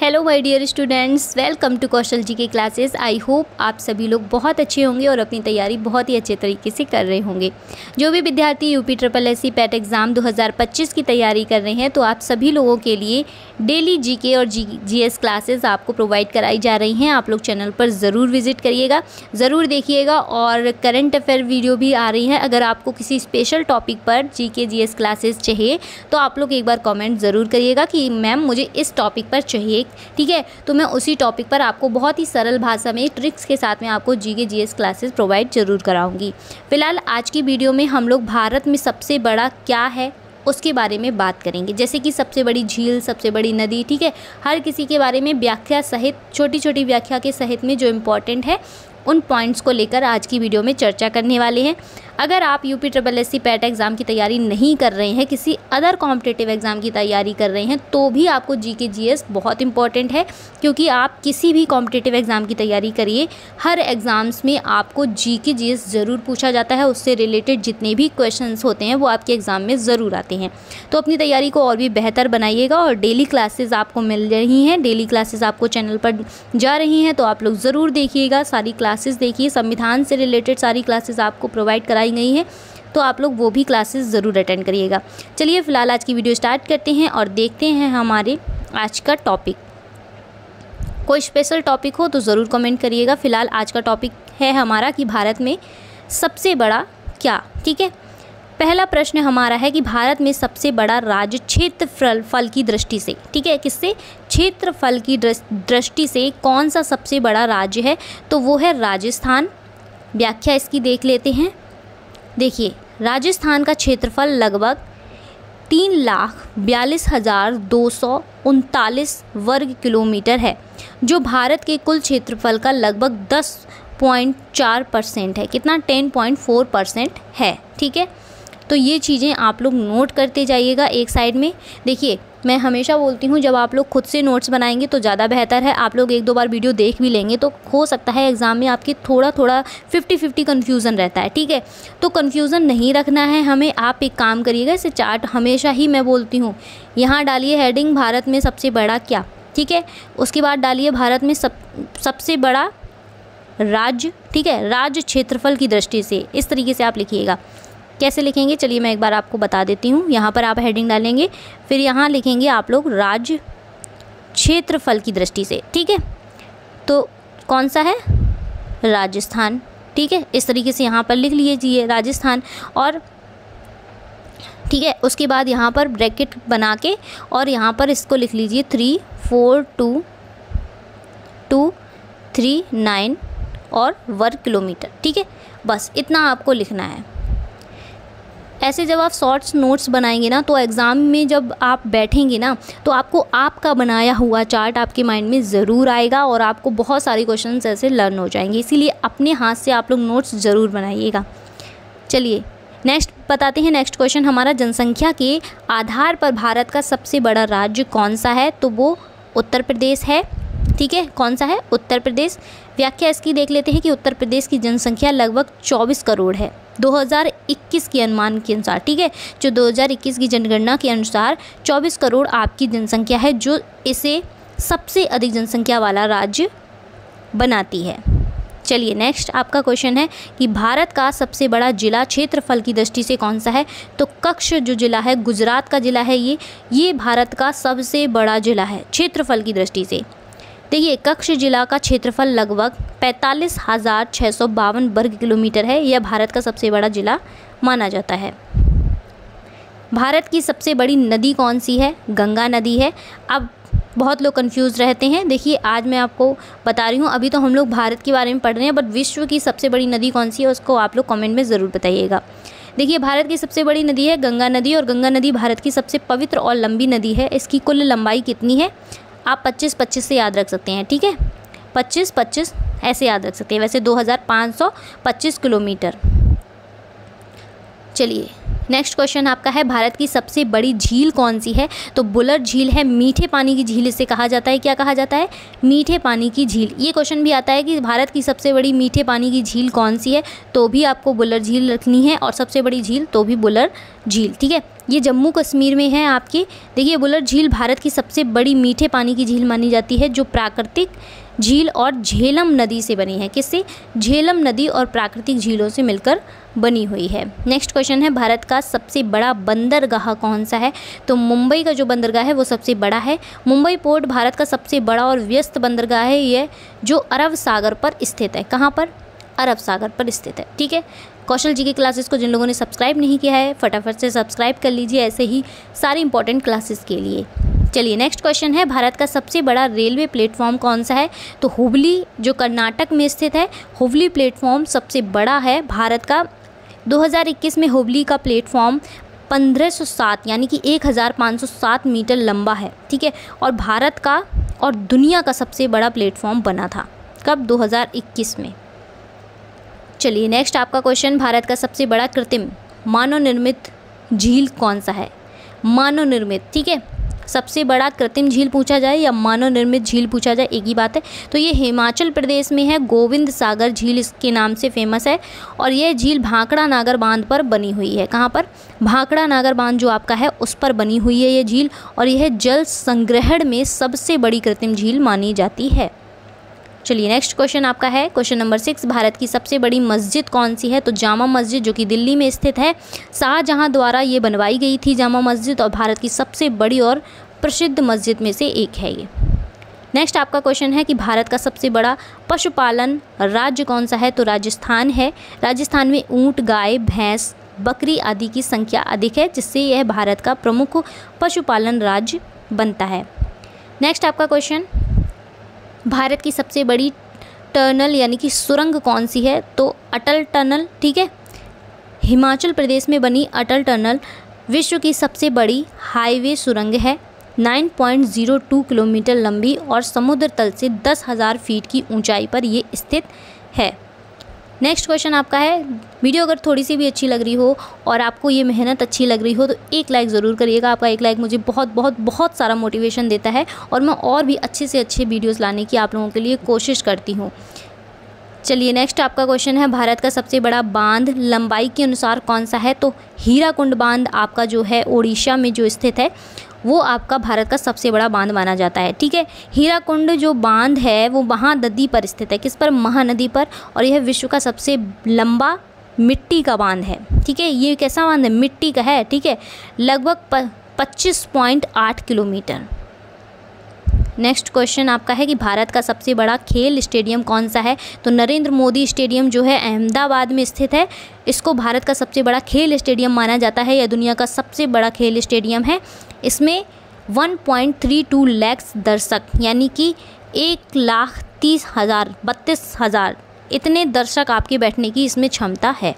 Hello my dear students, welcome to Kaushal ji के classes. I hope आप सभी लोग बहुत अच्छे होंगे और अपनी तैयारी बहुत ही अच्छे तरीके से कर रहे होंगे। जो भी विद्यार्थी यूपी SSSC पैट एग्ज़ाम 2025 की तैयारी कर रहे हैं तो आप सभी लोगों के लिए डेली जीके और जीएस क्लासेस आपको प्रोवाइड कराई जा रही हैं। आप लोग चैनल पर ज़रूर विजिट करिएगा, ज़रूर देखिएगा। और करंट अफेयर वीडियो भी आ रही हैं। अगर आपको किसी स्पेशल टॉपिक पर जीके जीएस क्लासेस चाहिए तो आप लोग एक बार कमेंट ज़रूर करिएगा कि मैम मुझे इस टॉपिक पर चाहिए, ठीक है। तो मैं उसी टॉपिक पर आपको बहुत ही सरल भाषा में ट्रिक्स के साथ में आपको जीके जीएस क्लासेस प्रोवाइड ज़रूर कराऊंगी। फिलहाल आज की वीडियो में हम लोग भारत में सबसे बड़ा क्या है उसके बारे में बात करेंगे, जैसे कि सबसे बड़ी झील, सबसे बड़ी नदी, ठीक है। हर किसी के बारे में व्याख्या सहित, छोटी छोटी व्याख्या के सहित में जो इम्पोर्टेंट है उन पॉइंट्स को लेकर आज की वीडियो में चर्चा करने वाले हैं। अगर आप यूपी SSSC पैट एग्ज़ाम की तैयारी नहीं कर रहे हैं, किसी अदर कॉम्पिटिटिव एग्ज़ाम की तैयारी कर रहे हैं, तो भी आपको जीके जीएस बहुत इंपॉर्टेंट है। क्योंकि आप किसी भी कॉम्पिटिटिव एग्ज़ाम की तैयारी करिए, हर एग्ज़ाम्स में आपको जीके जीएस ज़रूर पूछा जाता है। उससे रिलेटेड जितने भी क्वेश्चंस होते हैं वो आपके एग्ज़ाम में ज़रूर आते हैं। तो अपनी तैयारी को और भी बेहतर बनाइएगा। और डेली क्लासेस आपको मिल रही हैं, डेली क्लासेस आपको चैनल पर जा रही हैं, तो आप लोग ज़रूर देखिएगा, सारी क्लासेस देखिए। संविधान से रिलेटेड सारी क्लासेस आपको प्रोवाइड कराई गई हैं, तो आप लोग वो भी क्लासेस ज़रूर अटेंड करिएगा। चलिए फिलहाल आज की वीडियो स्टार्ट करते हैं और देखते हैं हमारे आज का टॉपिक। कोई स्पेशल टॉपिक हो तो ज़रूर कमेंट करिएगा। फिलहाल आज का टॉपिक है हमारा कि भारत में सबसे बड़ा क्या, ठीक है। पहला प्रश्न हमारा है कि भारत में सबसे बड़ा राज्य क्षेत्रफल की दृष्टि से, ठीक है, किससे? क्षेत्रफल की दृष्टि से कौन सा सबसे बड़ा राज्य है? तो वो है राजस्थान। व्याख्या इसकी देख लेते हैं। देखिए, राजस्थान का क्षेत्रफल लगभग 3,42,239 वर्ग किलोमीटर है, जो भारत के कुल क्षेत्रफल का लगभग 10.4% है। कितना? 10.4% है, ठीक है। तो ये चीज़ें आप लोग नोट करते जाइएगा एक साइड में। देखिए, मैं हमेशा बोलती हूँ जब आप लोग खुद से नोट्स बनाएंगे तो ज़्यादा बेहतर है। आप लोग एक दो बार वीडियो देख भी लेंगे तो हो सकता है एग्ज़ाम में आपकी थोड़ा 50-50 कन्फ्यूज़न रहता है, ठीक है। तो कन्फ्यूज़न नहीं रखना है हमें। आप एक काम करिएगा, इसे चार्ट हमेशा ही मैं बोलती हूँ, यहाँ डालिए हेडिंग भारत में सबसे बड़ा क्या, ठीक है। उसके बाद डालिए भारत में सबसे बड़ा राज्य, ठीक है, राज्य क्षेत्रफल की दृष्टि से। इस तरीके से आप लिखिएगा। कैसे लिखेंगे चलिए मैं एक बार आपको बता देती हूँ। यहाँ पर आप हेडिंग डालेंगे, फिर यहाँ लिखेंगे आप लोग राज्य क्षेत्रफल की दृष्टि से, ठीक है। तो कौन सा है? राजस्थान, ठीक है। इस तरीके से यहाँ पर लिख लीजिए राजस्थान। और ठीक है, उसके बाद यहाँ पर ब्रैकेट बना के और यहाँ पर इसको लिख लीजिए 342,239 और वर्ग किलोमीटर, ठीक है। बस इतना आपको लिखना है। ऐसे जब आप शॉर्ट्स नोट्स बनाएंगे ना तो एग्ज़ाम में जब आप बैठेंगे ना तो आपको आपका बनाया हुआ चार्ट आपके माइंड में ज़रूर आएगा और आपको बहुत सारे क्वेश्चंस ऐसे लर्न हो जाएंगे। इसीलिए अपने हाथ से आप लोग नोट्स ज़रूर बनाइएगा। चलिए नेक्स्ट बताते हैं। नेक्स्ट क्वेश्चन हमारा, जनसंख्या के आधार पर भारत का सबसे बड़ा राज्य कौन सा है? तो वो उत्तर प्रदेश है, ठीक है। कौन सा है? उत्तर प्रदेश। व्याख्या इसकी देख लेते हैं कि उत्तर प्रदेश की जनसंख्या लगभग 24 करोड़ है 2021 के अनुमान के अनुसार, ठीक है। जो 2021 की जनगणना के अनुसार 24 करोड़ आपकी जनसंख्या है, जो इसे सबसे अधिक जनसंख्या वाला राज्य बनाती है। चलिए नेक्स्ट आपका क्वेश्चन है कि भारत का सबसे बड़ा जिला क्षेत्रफल की दृष्टि से कौन सा है? तो कच्छ जो जिला है, गुजरात का जिला है, ये भारत का सबसे बड़ा जिला है क्षेत्रफल की दृष्टि से। देखिए, कच्छ जिला का क्षेत्रफल लगभग 45,652 वर्ग किलोमीटर है। यह भारत का सबसे बड़ा जिला माना जाता है। भारत की सबसे बड़ी नदी कौन सी है? गंगा नदी है। अब बहुत लोग कंफ्यूज रहते हैं। देखिए, आज मैं आपको बता रही हूँ, अभी तो हम लोग भारत के बारे में पढ़ रहे हैं, बट विश्व की सबसे बड़ी नदी कौन सी है उसको आप लोग कमेंट में ज़रूर बताइएगा। देखिए, भारत की सबसे बड़ी नदी है गंगा नदी, और गंगा नदी भारत की सबसे पवित्र और लंबी नदी है। इसकी कुल लंबाई कितनी है? आप 25-25 से याद रख सकते हैं, ठीक है। 25-25 ऐसे याद रख सकते हैं। वैसे 2525 किलोमीटर। चलिए नेक्स्ट क्वेश्चन आपका है भारत की सबसे बड़ी झील कौन सी है? तो बुलर झील है, मीठे पानी की झील इसे कहा जाता है। क्या कहा जाता है? मीठे पानी की झील। ये क्वेश्चन भी आता है कि भारत की सबसे बड़ी मीठे पानी की झील कौन सी है, तो भी आपको बुलर झील रखनी है, और सबसे बड़ी झील तो भी बुलर झील। ठीक है, ये जम्मू कश्मीर में है आपकी। देखिए, बुलर झील भारत की सबसे बड़ी मीठे पानी की झील मानी जाती है, जो प्राकृतिक झील और झेलम नदी से बनी है। किससे? झेलम नदी और प्राकृतिक झीलों से मिलकर बनी हुई है। नेक्स्ट क्वेश्चन है भारत का सबसे बड़ा बंदरगाह कौन सा है? तो मुंबई का जो बंदरगाह है वो सबसे बड़ा है। मुंबई पोर्ट भारत का सबसे बड़ा और व्यस्त बंदरगाह है ये, जो अरब सागर पर स्थित है। कहाँ पर? अरब सागर पर स्थित है। ठीक है, कौशल जी की क्लासेस को जिन लोगों ने सब्सक्राइब नहीं किया है फटाफट से सब्सक्राइब कर लीजिए, ऐसे ही सारी इंपॉर्टेंट क्लासेस के लिए। चलिए, नेक्स्ट क्वेश्चन है भारत का सबसे बड़ा रेलवे प्लेटफॉर्म कौन सा है? तो हुबली जो कर्नाटक में स्थित है, हुबली प्लेटफॉर्म सबसे बड़ा है भारत का। 2021 में हुबली का प्लेटफॉर्म 1507 यानी कि 1507 मीटर लंबा है। ठीक है, और भारत का और दुनिया का सबसे बड़ा प्लेटफॉर्म बना था। कब? 2021 में। चलिए, नेक्स्ट आपका क्वेश्चन, भारत का सबसे बड़ा कृत्रिम मानव निर्मित झील कौन सा है? मानव निर्मित। ठीक है, सबसे बड़ा कृत्रिम झील पूछा जाए या मानव निर्मित झील पूछा जाए, एक ही बात है। तो ये हिमाचल प्रदेश में है, गोविंद सागर झील इसके नाम से फेमस है, और यह झील भाखड़ा नागर बांध पर बनी हुई है। कहाँ पर? भाखड़ा नागर बांध जो आपका है उस पर बनी हुई है ये झील, और यह जल संग्रहण में सबसे बड़ी कृत्रिम झील मानी जाती है। चलिए, नेक्स्ट क्वेश्चन आपका है क्वेश्चन नंबर 6, भारत की सबसे बड़ी मस्जिद कौन सी है? तो जामा मस्जिद, जो कि दिल्ली में स्थित है। शाहजहां द्वारा ये बनवाई गई थी जामा मस्जिद, और भारत की सबसे बड़ी और प्रसिद्ध मस्जिद में से एक है ये। नेक्स्ट आपका क्वेश्चन है कि भारत का सबसे बड़ा पशुपालन राज्य कौन सा है? तो राजस्थान है। राजस्थान में ऊँट, गाय, भैंस, बकरी आदि की संख्या अधिक है, जिससे यह भारत का प्रमुख पशुपालन राज्य बनता है। नेक्स्ट आपका क्वेश्चन, भारत की सबसे बड़ी टनल यानी कि सुरंग कौन सी है? तो अटल टनल। ठीक है, हिमाचल प्रदेश में बनी अटल टनल विश्व की सबसे बड़ी हाईवे सुरंग है। 9.02 किलोमीटर लंबी और समुद्र तल से 10,000 फीट की ऊंचाई पर ये स्थित है। नेक्स्ट क्वेश्चन आपका है, वीडियो अगर थोड़ी सी भी अच्छी लग रही हो और आपको ये मेहनत अच्छी लग रही हो तो एक लाइक ज़रूर करिएगा। आपका एक लाइक मुझे बहुत बहुत बहुत सारा मोटिवेशन देता है, और मैं और भी अच्छे से अच्छे वीडियोस लाने की आप लोगों के लिए कोशिश करती हूँ। चलिए, नेक्स्ट आपका क्वेश्चन है, भारत का सबसे बड़ा बांध लंबाई के अनुसार कौन सा है? तो हीराकुंड बांध आपका जो है उड़ीसा में जो स्थित है वो आपका भारत का सबसे बड़ा बांध माना जाता है। ठीक है, हीराकुंड जो बांध है वो महानदी पर स्थित है। किस पर? महानदी पर, और यह विश्व का सबसे लंबा मिट्टी का बांध है। ठीक है, ये कैसा बांध है? मिट्टी का है। ठीक है, लगभग 25.8 किलोमीटर। नेक्स्ट क्वेश्चन आपका है कि भारत का सबसे बड़ा खेल स्टेडियम कौन सा है? तो नरेंद्र मोदी स्टेडियम जो है अहमदाबाद में स्थित है, इसको भारत का सबसे बड़ा खेल स्टेडियम माना जाता है। यह दुनिया का सबसे बड़ा खेल स्टेडियम है। इसमें 1.32 लाख दर्शक यानी कि 1,30,000 इतने दर्शक आपके बैठने की इसमें क्षमता है।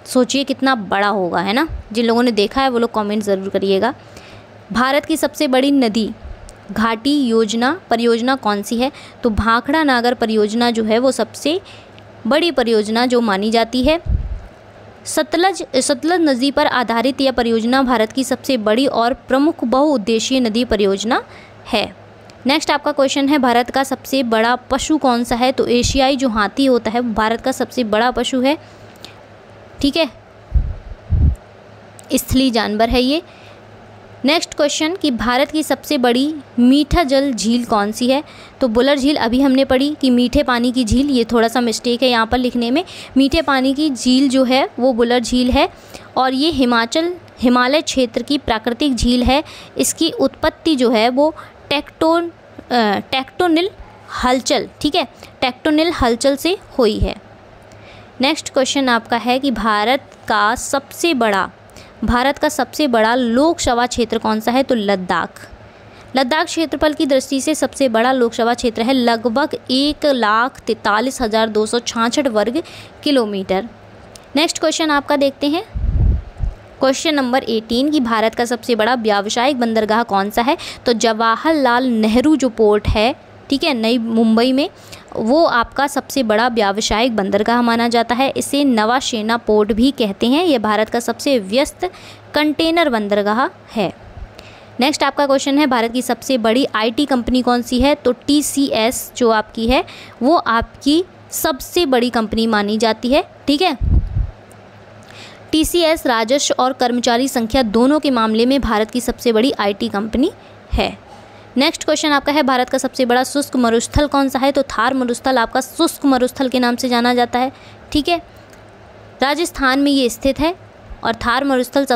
सोचिए कितना बड़ा होगा, है ना। जिन लोगों ने देखा है वो लोग कमेंट ज़रूर करिएगा। भारत की सबसे बड़ी नदी घाटी परियोजना कौन सी है? तो भाखड़ा नागर परियोजना जो है वो सबसे बड़ी परियोजना जो मानी जाती है। सतलज नदी पर आधारित यह परियोजना भारत की सबसे बड़ी और प्रमुख बहुउद्देशीय नदी परियोजना है। नेक्स्ट आपका क्वेश्चन है, भारत का सबसे बड़ा पशु कौन सा है? तो एशियाई जो हाथी होता है भारत का सबसे बड़ा पशु है। ठीक है, स्थलीय जानवर है ये। नेक्स्ट क्वेश्चन कि भारत की सबसे बड़ी मीठा जल झील कौन सी है? तो बुलर झील अभी हमने पढ़ी कि मीठे पानी की झील, ये थोड़ा सा मिस्टेक है यहाँ पर लिखने में। मीठे पानी की झील जो है वो बुलर झील है, और ये हिमालय क्षेत्र की प्राकृतिक झील है। इसकी उत्पत्ति जो है वो टेक्टोनिल हलचल, ठीक है, टेक्टोनिल हलचल से हुई है। नेक्स्ट क्वेश्चन आपका है कि भारत का सबसे बड़ा लोकसभा क्षेत्र कौन सा है? तो लद्दाख क्षेत्रफल की दृष्टि से सबसे बड़ा लोकसभा क्षेत्र है, लगभग 1,43,266 वर्ग किलोमीटर। नेक्स्ट क्वेश्चन आपका देखते हैं, क्वेश्चन नंबर 18 कि भारत का सबसे बड़ा व्यावसायिक बंदरगाह कौन सा है? तो जवाहरलाल नेहरू जो पोर्ट है, ठीक है, नई मुंबई में, वो आपका सबसे बड़ा व्यावसायिक बंदरगाह माना जाता है। इसे नवाशेना पोर्ट भी कहते हैं। ये भारत का सबसे व्यस्त कंटेनर बंदरगाह है। नेक्स्ट आपका क्वेश्चन है, भारत की सबसे बड़ी आईटी कंपनी कौन सी है? तो TCS जो आपकी है वो आपकी सबसे बड़ी कंपनी मानी जाती है। ठीक है, TCS राजस्व और कर्मचारी संख्या दोनों के मामले में भारत की सबसे बड़ी आईटी कंपनी है। नेक्स्ट क्वेश्चन आपका है, भारत का सबसे बड़ा शुष्क मरुस्थल कौन सा है? तो थार मरुस्थल आपका शुष्क मरुस्थल के नाम से जाना जाता है। ठीक है, राजस्थान में ये स्थित है और थार मरुस्थल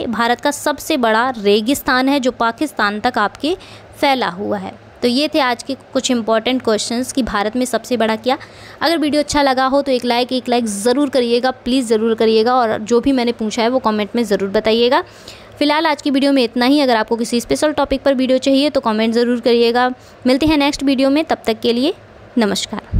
भारत का सबसे बड़ा रेगिस्तान है जो पाकिस्तान तक आपके फैला हुआ है। तो ये थे आज के कुछ इंपॉर्टेंट क्वेश्चंस कि भारत में सबसे बड़ा क्या। अगर वीडियो अच्छा लगा हो तो एक लाइक ज़रूर करिएगा, प्लीज़ ज़रूर करिएगा, और जो भी मैंने पूछा है वो कमेंट में ज़रूर बताइएगा। फिलहाल आज की वीडियो में इतना ही। अगर आपको किसी स्पेशल टॉपिक पर वीडियो चाहिए तो कमेंट ज़रूर करिएगा। मिलते हैं नेक्स्ट वीडियो में, तब तक के लिए नमस्कार।